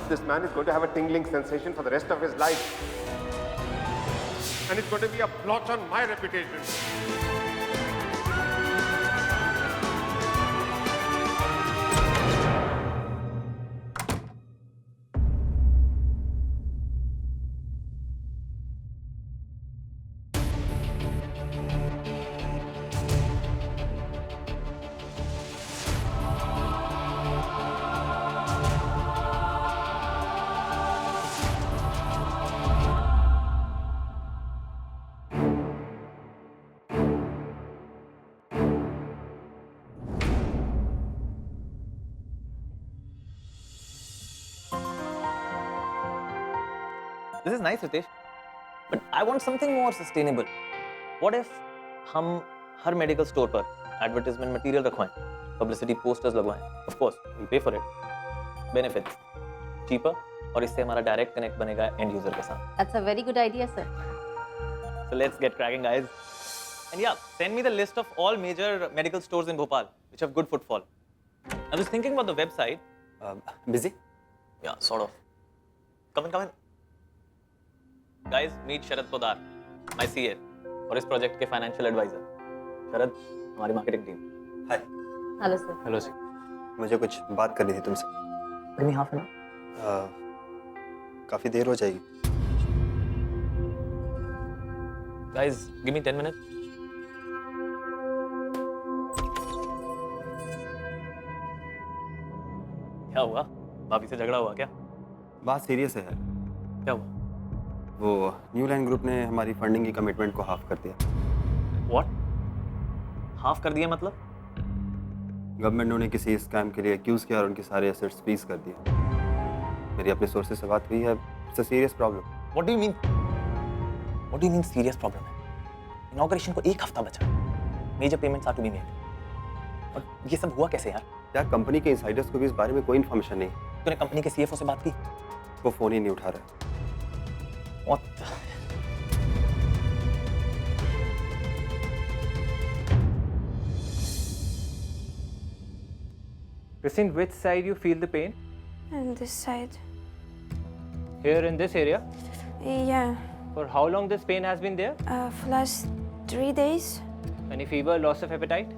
this man is going to have a tingling sensation for the rest of his life. And it's going to be a blot on my reputation. This is nice, Ritesh, but I want something more sustainable. What if हम हर medical store पर advertisement material रखवाएं, publicity posters लगवाएं? Of course, we'll pay for it. Benefits, cheaper, और इससे हमारा direct connect बनेगा and user के साथ. That's a very good idea, sir. So let's get cracking, guys. And yeah, send me the list of all major medical stores in Bhopal which have good footfall. I was thinking about the website. Busy? Yeah, sort of. Come in. Guys, meet Sharad Poddar, my CA, और इस project के financial adviser. Sharad, हमारी marketing team. Hi. Hello, sir. Hello ji. मुझे कुछ बात करनी थी तुमसे. Give me half an hour. काफी देर हो जाएगी. Guys, give me 10 minutes. क्या हुआ? भाभी से झगड़ा हुआ क्या? बात सीरियस है यार. क्या हुआ? वो न्यू लाइन ग्रुप ने हमारी फंडिंग की कमिटमेंट को हाफ कर दिया. What? हाफ कर दिया मतलब? गवर्नमेंट ने उन्हें किसी स्कैम के लिए एक्यूज किया और उनके सारे एसेट्स फ्रीज कर दिए. मेरी अपने सोर्सेज से बात हुई है. It's a serious problem. What do you mean? What do you mean serious problem है? इनॉग्रेशन को एक हफ्ता बचा. Major payments are to be made. और ये सब हुआ कैसे यार? यार कंपनी के इंसाइडर्स को भी इस बारे में कोई इन्फॉर्मेशन नहीं. तूने कंपनी के सीएफओ से बात की? वो फोन ही नहीं उठा रहा. What the... Christine, which side you feel the pain? And this side. Here in this area? Yeah. For how long this pain has been there? For last 3 days. Any fever, loss of appetite?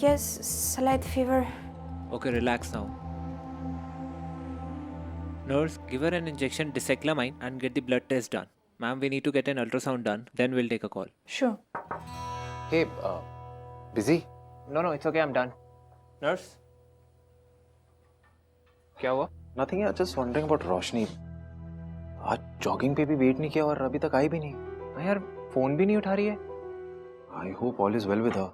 Yes, slight fever. Okay, relax now. Nurse, give her an injection dicyclamine and get the blood test done. Ma'am, we need to get an ultrasound done. Then we'll take a call. Sure. Hey, busy? No, it's okay, I'm done. Nurse? क्या हुआ? Nothing. यार, just wondering about रोशनी. आज jogging पे भी wait नहीं किया और अभी तक आई भी नहीं. हाँ यार, फोन भी नहीं उठा रही है. I hope all is well with her.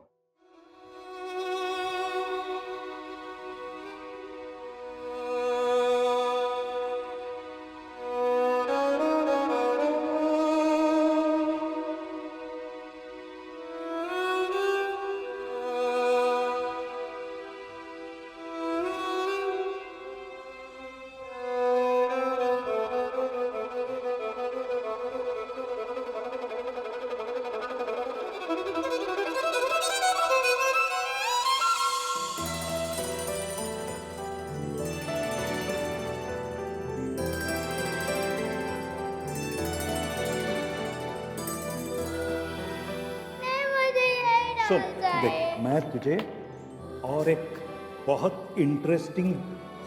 सुन देख, मैं तुझे और एक बहुत इंटरेस्टिंग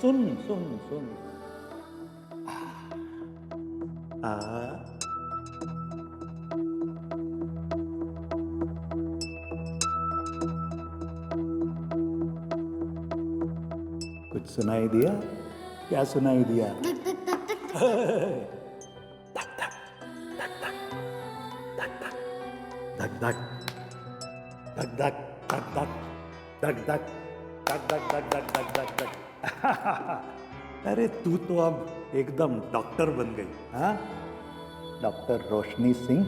सुन सुन सुन कुछ सुनाई दिया? क्या सुनाई दिया? धक धक धक धक धक धक धक धक धक धक धक धक धक धक धक धक धक धक धक. अरे तू तो अब एकदम डॉक्टर बन गई. हाँ, डॉक्टर रोशनी सिंह.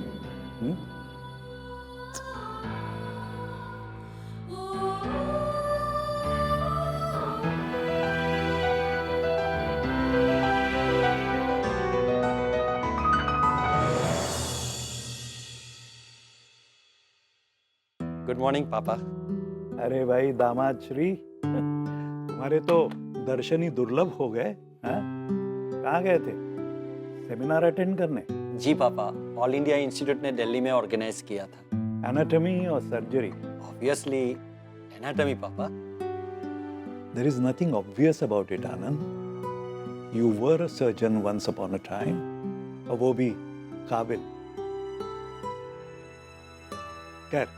गुड मॉर्निंग पापा. अरे भाई दामाद श्री, तुम्हारे तो दर्शन ही दुर्लभ हो गए. हाँ, कहाँ गए थे? सेमिनार अटेंड करने? जी पापा, ऑल इंडिया इंस्टीट्यूट ने दिल्ली में ऑर्गेनाइज किया था। एनाटॉमी और सर्जरी? ऑब्वियसली एनाटॉमी पापा। There is nothing obvious about it, Anand. You were a surgeon once upon a time, और वो भी काबिल। खैर,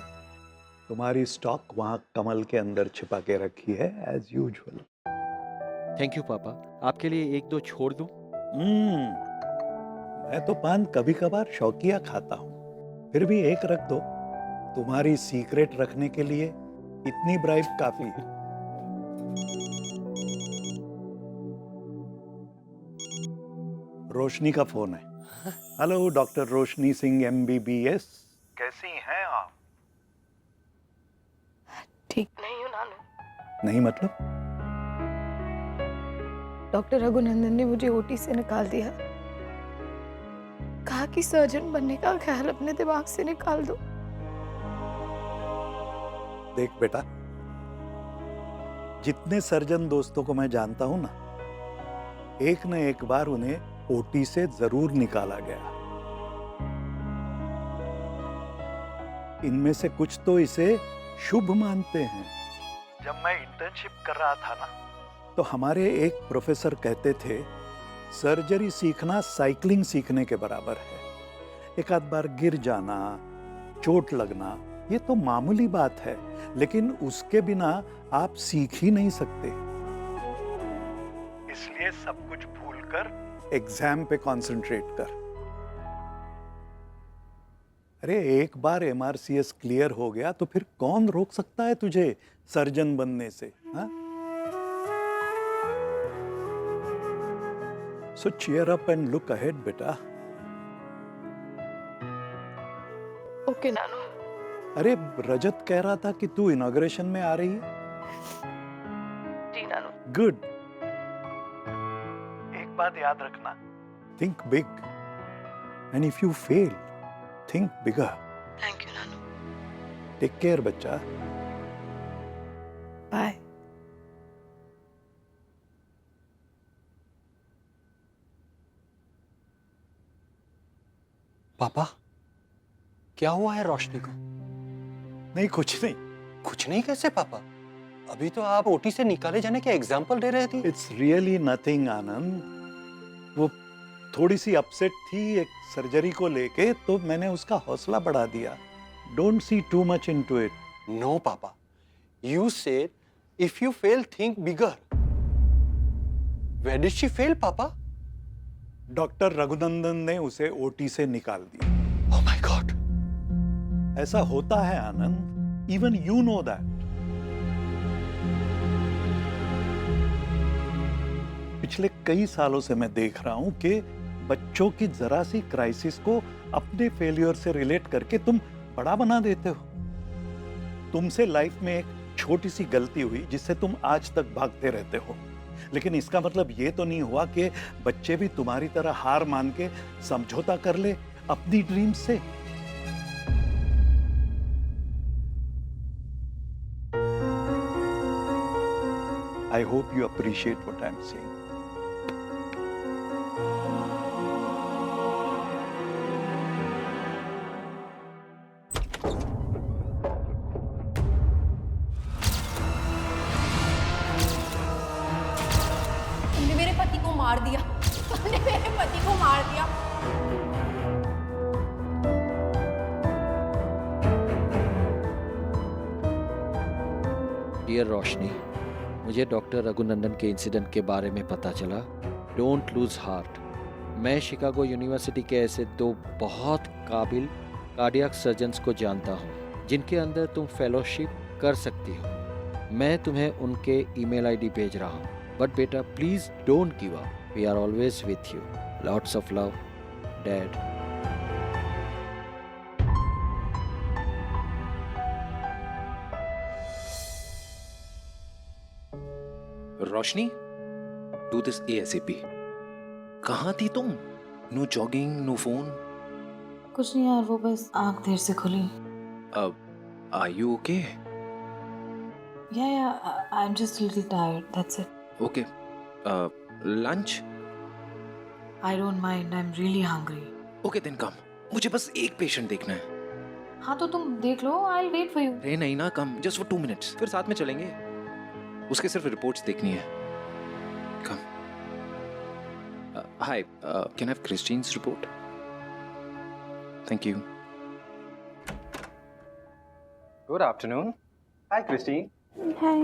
तुम्हारी स्टॉक वहां कमल के अंदर छिपा के रखी है एज यूजुअल। थैंक यू पापा, आपके लिए एक दो छोड़ दूं? मैं तो पान कभी कभार शौकिया खाता हूँ, फिर भी एक रख दो। तुम्हारी सीक्रेट रखने के लिए इतनी ब्राइब काफी है। रोशनी का फोन है। हेलो डॉक्टर रोशनी सिंह MBBS, कैसी हैं आप? ठीक नहीं हूँ नानू। नहीं मतलब? डॉक्टर रघुनंदन ने मुझे ओटी से निकाल दिया। कहा कि सर्जन बनने का ख्याल अपने दिमाग से निकाल दो। देख बेटा, जितने सर्जन दोस्तों को मैं जानता हूं ना, एक न एक बार उन्हें ओटी से जरूर निकाला गया। इनमें से कुछ तो इसे शुभ मानते हैं। जब मैं इंटर्नशिप कर रहा था ना, तो हमारे एक प्रोफेसर कहते थे, सर्जरी सीखना साइकिलिंग सीखने के बराबर है। एक आध बार गिर जाना, चोट लगना, ये तो मामूली बात है, लेकिन उसके बिना आप सीख ही नहीं सकते। इसलिए सब कुछ भूलकर एग्जाम पे कंसंट्रेट कर। अरे एक बार MRCS क्लियर हो गया तो फिर कौन रोक सकता है तुझे सर्जन बनने से? हाँ? So cheer up and look ahead, बेटा। ओके नानू। अरे रजत कह रहा था कि तू इनॉग्रेशन में आ रही है। जी नानू। गुड। एक बात याद रखना, think big, and if you fail, think bigger. Thank you Nanu. Take care, बच्चा। बाय। पापा, क्या हुआ है रोशनी को? नहीं, कुछ नहीं। कुछ नहीं कैसे पापा? अभी तो आप ओटी से निकाले जाने के एग्जाम्पल दे रहे थे। It's really nothing, आनंद। वो थोड़ी सी अपसेट थी एक सर्जरी को लेके, तो मैंने उसका हौसला बढ़ा दिया। Don't see too much into it. No, Papa. You said if you fail, think bigger. Where did she fail, Papa? Doctor Raghunandan ने उसे ओटी से निकाल दिया। Oh my God. ऐसा होता है आनंद। Even you know that. पिछले कई सालों से मैं देख रहा हूं कि बच्चों की जरा सी क्राइसिस को अपने फेलियर से रिलेट करके तुम बड़ा बना देते हो। तुमसे लाइफ में एक छोटी सी गलती हुई जिससे तुम आज तक भागते रहते हो, लेकिन इसका मतलब ये तो नहीं हुआ कि बच्चे भी तुम्हारी तरह हार मान के समझौता कर ले अपनी ड्रीम से। I hope you appreciate what I'm saying. तुमने मेरे पति को मार दिया। तुमने मेरे पति को मार दिया। डियर रोशनी, मुझे डॉक्टर रघुनंदन के इंसिडेंट के बारे में पता चला। Don't lose heart. मैं शिकागो यूनिवर्सिटी के ऐसे दो बहुत काबिल कार्डियक सर्जन्स को जानता हूँ जिनके अंदर तुम फेलोशिप कर सकती हो। मैं तुम्हें उनके ईमेल आईडी भेज रहा हूँ। बट बेटा please don't give up. We are always with you. Lots of love, dad. Roshni, do this ASAP। कहाँ थी तुम? No jogging, no phone. कुछ नहीं यार, वो बस आँख देर से खुली। Are you okay? Yeah, I'm just a little tired. That's it. Okay. Lunch? I don't mind. I'm really hungry. Okay then come, मुझे बस एक पेशेंट देखना है। हाँ तो तुम देख लो. I'll wait for you. रे नहीं ना, कम जस्ट फॉर 2 मिनट्स, फिर साथ में चलेंगे। उसके सिर्फ रिपोर्ट्स देखनी है। Come. Hi, can I have Christine's report? Thank you. Good afternoon. Hi, Christine. Hi.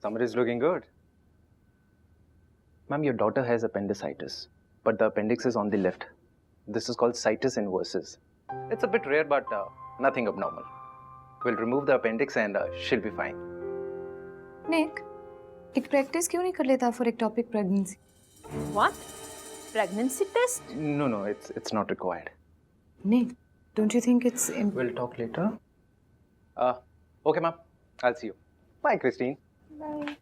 Summer is looking good. Ma'am, your daughter has appendicitis, but the appendix is on the left. This is called situs inversus. It's a bit rare, but nothing abnormal. We'll remove the appendix and she'll be fine. Nick, एक practice क्यों नहीं कर लेता for ectopic pregnancy? What? Pregnancy test? No, it's not required. Nick, don't you think it's We'll talk later. Okay, ma'am. I'll see you. Bye, Christine. Bye.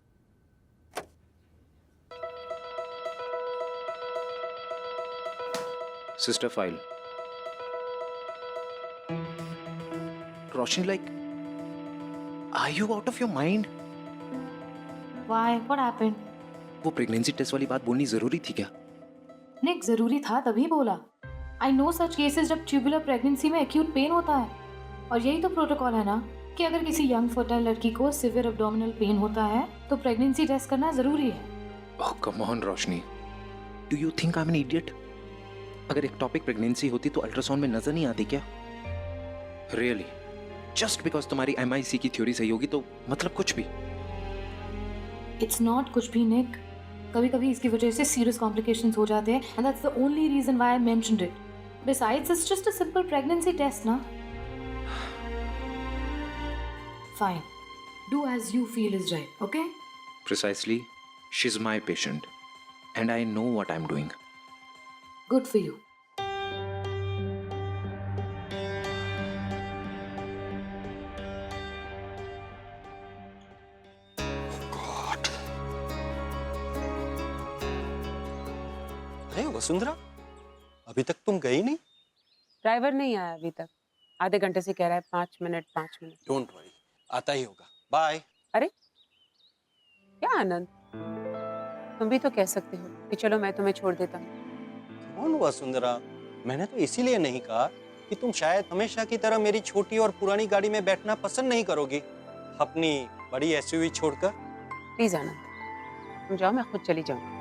Sister file. Roshni, like, are you out of your mind? Why? What happened? वो pregnancy test वाली बात बोलनी जरूरी थी क्या? Nick, जरूरी था तभी बोला. I know such cases जब ट्यूबुलर प्रेगनेंसी में acute pain होता है. और यही तो प्रोटोकॉल है ना कि अगर किसी यंग फर्टाइल लड़की को सिवियर एब्डोमिनल पेन होता है तो प्रेगनेंसी टेस्ट करना जरूरी है. Oh, come on, Roshni. Do you think I'm an idiot? अगर एक्टोपिक प्रेगनेंसी होती तो अल्ट्रासाउंड में नजर नहीं आती क्या? Really? Just because तुम्हारी MIC की थ्योरी सही होगी तो मतलब कुछ भी? It's not कुछ भी Nick. कभी-कभी इसकी वजह से serious complications हो जाते हैं and that's the only reason why I mentioned it. Besides, it's just a simple pregnancy test, ना? Fine. Do as you feel is right, okay? Precisely. She's my patient. And I know what I'm doing. Good for you. अरे वसुंधरा, अभी तक तुम गई नहीं? Driver नहीं आया अभी तक. आधे घंटे से कह रहा है 5 मिनट. डोंट वरी, आता ही होगा. बाय. अरे क्या आनंद, तुम भी तो कह सकते हो कि चलो मैं तुम्हें छोड़ देता हूँ. कौन वसुंधरा, मैंने तो इसीलिए नहीं कहा कि तुम शायद हमेशा की तरह मेरी छोटी और पुरानी गाड़ी में बैठना पसंद नहीं करोगी, अपनी बड़ी एसयूवी छोड़कर. प्लीज आनंद, तुम जाओ, मैं खुद चली जाऊँ.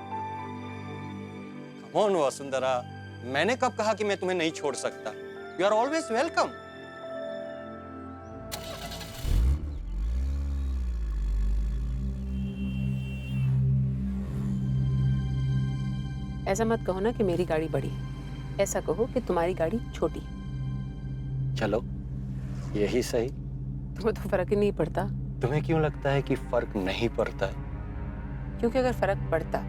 कौन वसुंधरा, मैंने कब कहा कि मैं तुम्हें नहीं छोड़ सकता? You are always welcome. ऐसा मत कहो ना कि मेरी गाड़ी बड़ी है, ऐसा कहो कि तुम्हारी गाड़ी छोटी है. चलो यही सही. तुम्हें तो फर्क ही नहीं पड़ता. तुम्हें क्यों लगता है कि फर्क नहीं पड़ता है? क्योंकि अगर फर्क पड़ता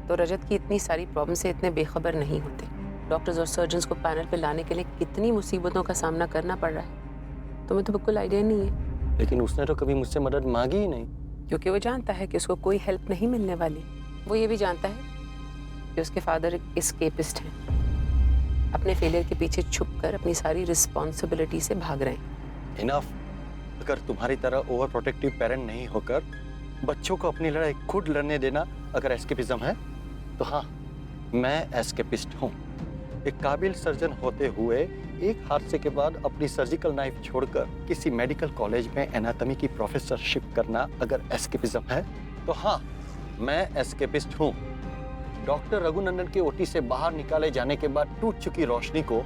तो रजत की इतनी सारी प्रॉब्लम से इतने बेखबर नहीं होते. डॉक्टर्स और सर्जन्स को पैनल पे लाने के लिए कितनी मुसीबतों का सामना करना पड़ रहा है. तुम्हें तो बिल्कुल आइडिया नहीं है. लेकिन उसने तो कभी मुझसे मदद मांगी ही नहीं. क्योंकि वो जानता है कि उसको कोई हेल्प नहीं मिलने वाली. वो ये भी जानता है कि उसके फादर एक एस्केपिस्ट हैं, अपने फेलियर के पीछे छुपकर अपनी सारी रिस्पॉन्सिबिलिटी से भाग रहे हैं. इनफ. अगर तुम्हारी तरह ओवर प्रोटेक्टिव पेरेंट नहीं होकर बच्चों को अपनी लड़ाई खुद लड़ने देना अगर एस्केपिज्म है तो हाँ, मैं एस्केपिस्ट हूँ. एक काबिल सर्जन होते हुए एक हादसे के बाद अपनी सर्जिकल नाइफ छोड़कर किसी मेडिकल कॉलेज में एनाटॉमी की प्रोफेसरशिप करना अगर एस्केपिज्म है तो हाँ, मैं एस्केपिस्ट हूँ. डॉक्टर रघुनंदन के ओटी से बाहर निकाले जाने के बाद टूट चुकी रोशनी को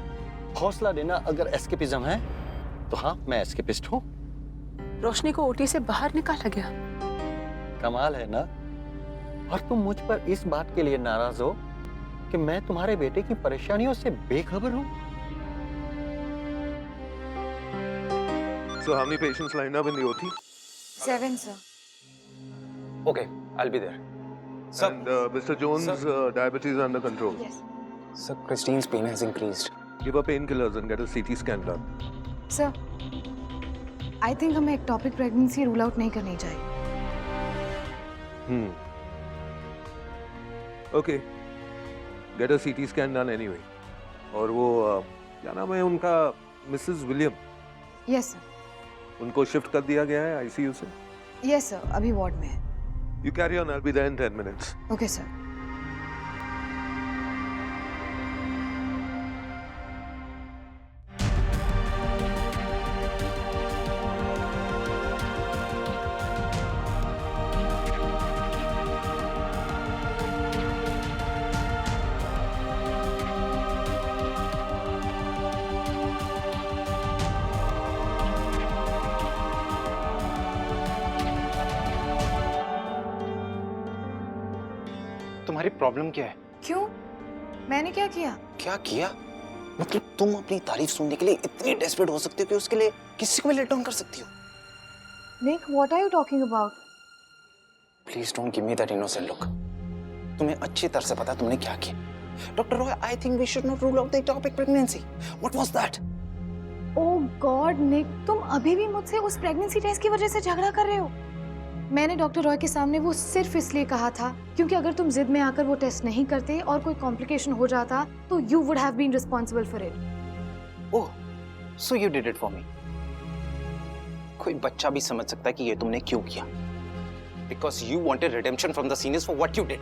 हौसला देना अगर एस्केपिज्म है तो हाँ, मैं एस्केपिस्ट हूँ. रोशनी को ओटी से बाहर निकाला गया. कमाल है ना. और तुम मुझ पर इस बात के लिए नाराज हो कि मैं तुम्हारे बेटे की परेशानियों से बेखबर हूँ. So how many patients lined up in the OT? 7, sir. Okay, I'll be there. And Mr. Jones' diabetes is under control. Yes. Sir, Christine's pain has increased. Give her painkillers and get a CT scan done. Sir, I think हमें ectopic pregnancy rule out नहीं करनी चाहिए. Okay. Get a CT scan done anyway. और वो क्या नाम है उनका, मिसेस विलियम? Yes, sir. उनको शिफ्ट कर दिया गया है ICU से? Yes, sir. अभी वार्ड में है. You carry on. I'll be there in 10 minutes. Okay, sir. तुम्हारी प्रॉब्लम क्या है? क्यों? मैंने क्या किया? क्या किया? मतलब तुम अपनी तारीफ सुनने के लिए इतनी डेस्परेट हो सकती हो कि उसके लिए किसी को भी लेट डाउन कर सकती हो। Nick, what are you talking about? Please don't give me that innocent look. तुम्हें अच्छी तरह से पता है तुमने क्या किया। Doctor Roy, I think we should not rule out the topic pregnancy. What was that? Oh God Nick, तुम अभी भी मुझसे उस प्रेगनेंसी टेस्ट की वजह से झगड़ा कर रहे हो। मैंने डॉक्टर रॉय के सामने वो सिर्फ इसलिए कहा था क्योंकि अगर तुम जिद में आकर वो टेस्ट नहीं करते और कोई कॉम्प्लिकेशन हो जाता तो you would have been responsible for it. Oh, so you did it for me. कोई बच्चा भी समझ सकता है कि ये तुमने क्यों किया। Because you wanted redemption from the seniors for what you did.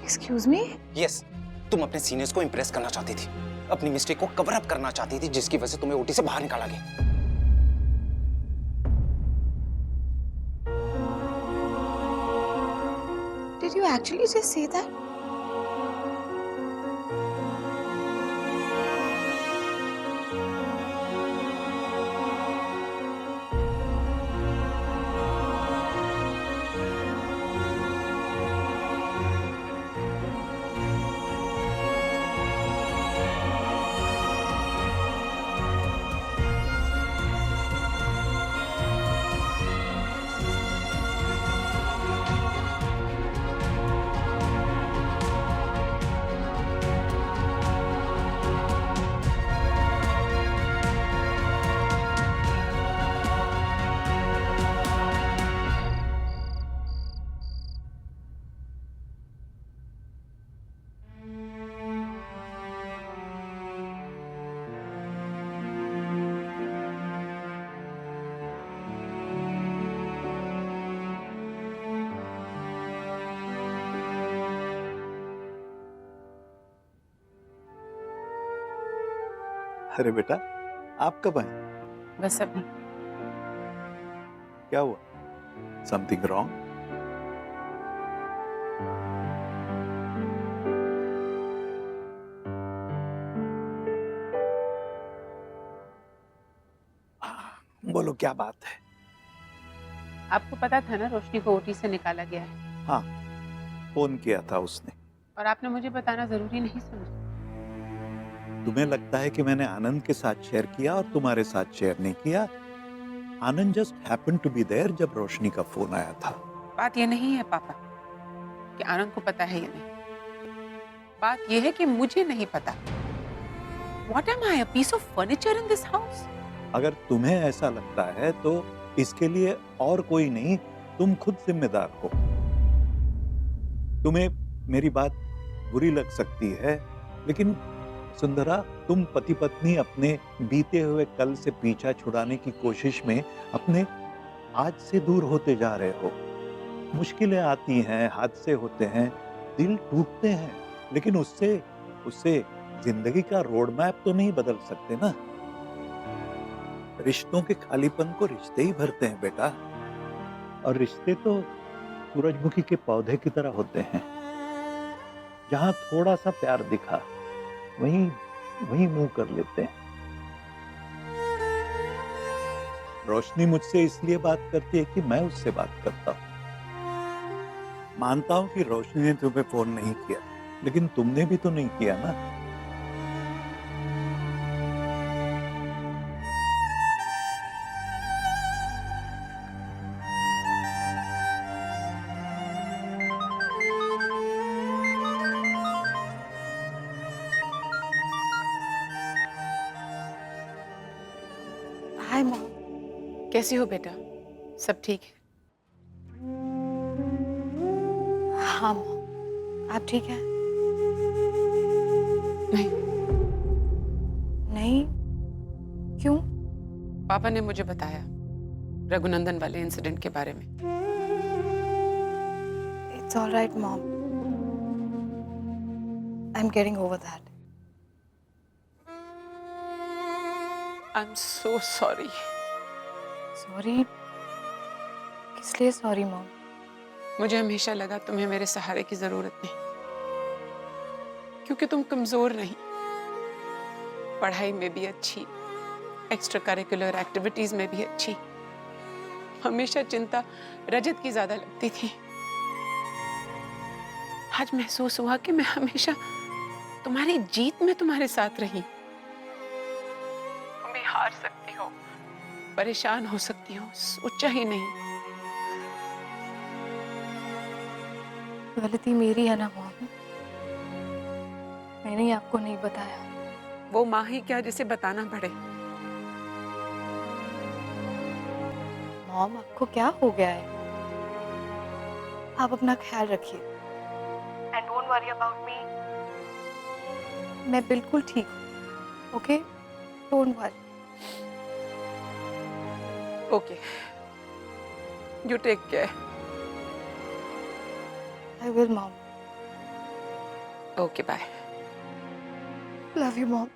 Excuse me? Yes, तुम अपने सीनियर्स को इंप्रेस करना चाहती थी, अपनी मिस्टेक को कवर अप करना चाहती थी, जिसकी वजह से तुम्हें ओटी से बाहर निकाला गया। Did you actually just say that? अरे बेटा, आप कब आए? बस अभी। क्या हुआ? Something wrong? बोलो क्या बात है? आपको पता था ना रोशनी को ओटी से निकाला गया है? हाँ, फोन किया था उसने। और आपने मुझे बताना जरूरी नहीं समझा? तुम्हें लगता है कि मैंने आनंद के साथ शेयर किया और तुम्हारे साथ शेयर नहीं किया? Anand just happened to be there जब रोशनी का फोन आया था। बात ये नहीं है पापा कि आनंद को पता है या नहीं। बात ये है कि मुझे नहीं पता। What am I, a piece of furniture in this house? अगर तुम्हें ऐसा लगता है तो इसके लिए और कोई नहीं, तुम खुद जिम्मेदार हो। तुम्हें मेरी बात बुरी लग सकती है, लेकिन सुंदरा, तुम पति पत्नी अपने बीते हुए कल से पीछा छुड़ाने की कोशिश में अपने आज से दूर होते जा रहे हो। मुश्किलें आती हैं, हादसे होते हैं, दिल टूटते हैं, लेकिन उससे जिंदगी का रोड मैप तो नहीं बदल सकते ना। रिश्तों के खालीपन को रिश्ते ही भरते हैं बेटा, और रिश्ते तो सूरजमुखी के पौधे की तरह होते हैं। जहां थोड़ा सा प्यार दिखा वहीं मुंह कर लेते हैं। रोशनी मुझसे इसलिए बात करती है कि मैं उससे बात करता हूं। मानता हूं कि रोशनी ने तुम्हें फोन नहीं किया, लेकिन तुमने भी तो नहीं किया ना। हाय मॉम, कैसी हो बेटा? सब ठीक है? हाँ मॉम, आप ठीक हैं? नहीं। नहीं? क्यों? पापा ने मुझे बताया रघुनंदन वाले इंसिडेंट के बारे में। It's all right, Mom. I'm getting over that. I'm so sorry. Sorry? किस लिए sorry, Mom? मुझे हमेशा लगा तुम्हें मेरे सहारे की जरूरत नहीं, क्योंकि तुम कमजोर नहीं, पढ़ाई में भी अच्छी, एक्स्ट्रा करिकुलर एक्टिविटीज में भी अच्छी। हमेशा चिंता रजत की ज्यादा लगती थी। आज महसूस हुआ कि मैं हमेशा तुम्हारी जीत में तुम्हारे साथ रही। तुम भी हार सकती हो, परेशान हो सकती हो, सोचा ही नहीं। गलती मेरी है ना मॉम, मैंने ही आपको नहीं बताया। वो माँ ही क्या जिसे बताना पड़े। मॉम आपको क्या हो गया है? आप अपना ख्याल रखिए and don't worry about me. मैं बिल्कुल ठीक हूँ, okay? Don't worry. Okay, you take care. I will mom. Okay, bye. Love you mom.